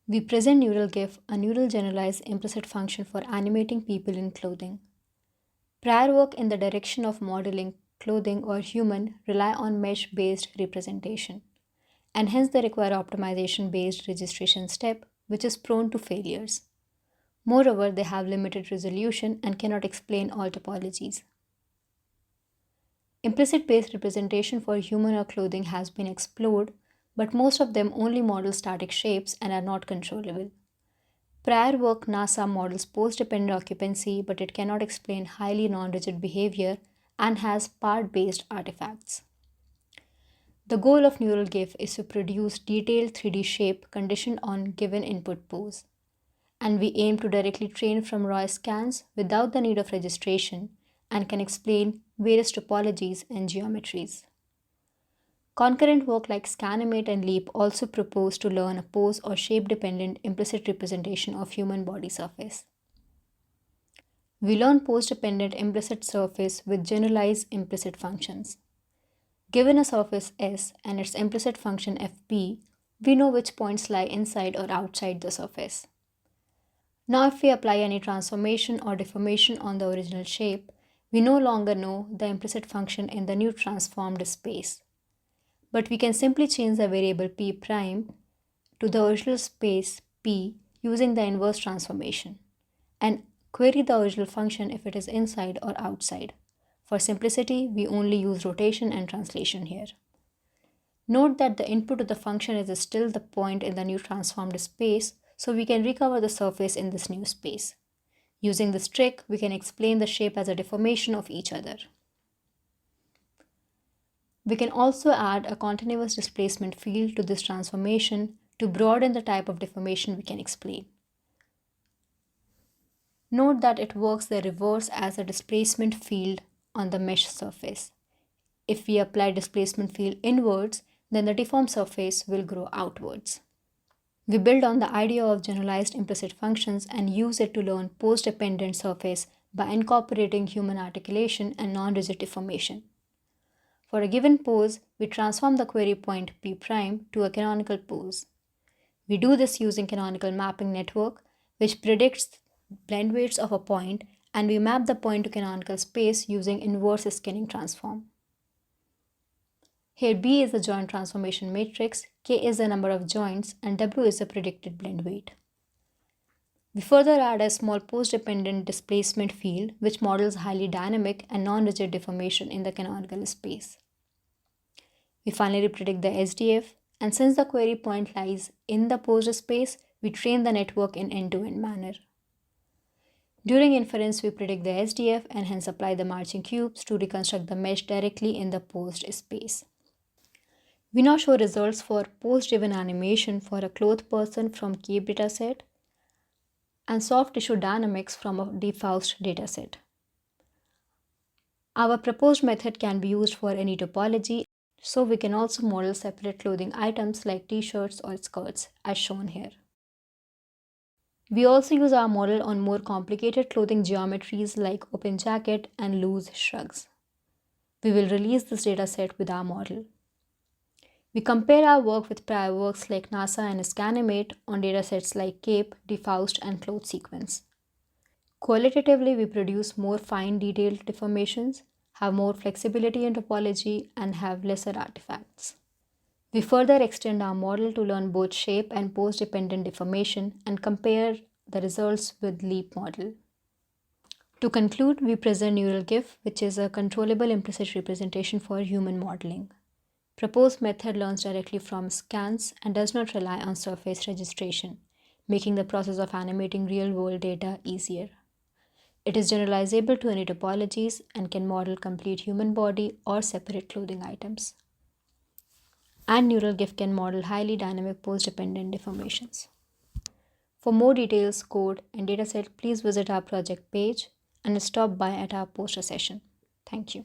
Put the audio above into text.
We present Neural-GIF, a neural generalized implicit function for animating people in clothing. Prior work in the direction of modeling clothing or human rely on mesh-based representation, and hence they require optimization-based registration step, which is prone to failures. Moreover, they have limited resolution and cannot explain all topologies. Implicit-based representation for human or clothing has been explored, but most of them only model static shapes and are not controllable. Prior work NASA models pose-dependent occupancy, but it cannot explain highly non-rigid behavior and has part-based artifacts. The goal of Neural-GIF is to produce detailed 3D shape conditioned on given input pose, and we aim to directly train from raw scans without the need of registration and can explain various topologies and geometries. Concurrent work like Animate and Leap also propose to learn a pose or shape-dependent implicit representation of human body surface. We learn pose-dependent implicit surface with generalized implicit functions. Given a surface S and its implicit function fp, we know which points lie inside or outside the surface. Now if we apply any transformation or deformation on the original shape, we no longer know the implicit function in the new transformed space. But we can simply change the variable p prime to the original space p using the inverse transformation and query the original function if it is inside or outside. For simplicity, we only use rotation and translation here. Note that the input of the function is still the point in the new transformed space, so we can recover the surface in this new space. Using this trick, we can explain the shape as a deformation of each other. We can also add a continuous displacement field to this transformation to broaden the type of deformation we can explain. Note that it works the reverse as a displacement field on the mesh surface. If we apply displacement field inwards, then the deformed surface will grow outwards. We build on the idea of generalized implicit functions and use it to learn pose-dependent surface by incorporating human articulation and non-rigid deformation. For a given pose, we transform the query point P' to a canonical pose. We do this using canonical mapping network, which predicts blend weights of a point, and we map the point to canonical space using inverse scanning transform. Here B is the joint transformation matrix, K is the number of joints, and W is the predicted blend weight. We further add a small pose-dependent displacement field which models highly dynamic and non-rigid deformation in the canonical space. We finally predict the SDF, and since the query point lies in the posed space, we train the network in end-to-end manner. During inference, we predict the SDF and hence apply the marching cubes to reconstruct the mesh directly in the posed space. We now show results for pose-driven animation for a clothed person from CAPE dataset and soft tissue dynamics from a deFaust dataset. Our proposed method can be used for any topology, so we can also model separate clothing items like t-shirts or skirts as shown here. We also use our model on more complicated clothing geometries like open jacket and loose shrugs. We will release this dataset with our model. We compare our work with prior works like NASA and Animate on datasets like CAPE, deFaust, and cloth sequence. Qualitatively, we produce more fine detailed deformations, have more flexibility in topology, and have lesser artifacts. We further extend our model to learn both shape and pose-dependent deformation and compare the results with LEAP model. To conclude, we present Neural-GIF, which is a controllable implicit representation for human modeling. Proposed method learns directly from scans and does not rely on surface registration, making the process of animating real-world data easier. It is generalizable to any topologies and can model complete human body or separate clothing items. And Neural-GIF can model highly dynamic pose-dependent deformations. For more details, code, and dataset, please visit our project page and stop by at our poster session. Thank you.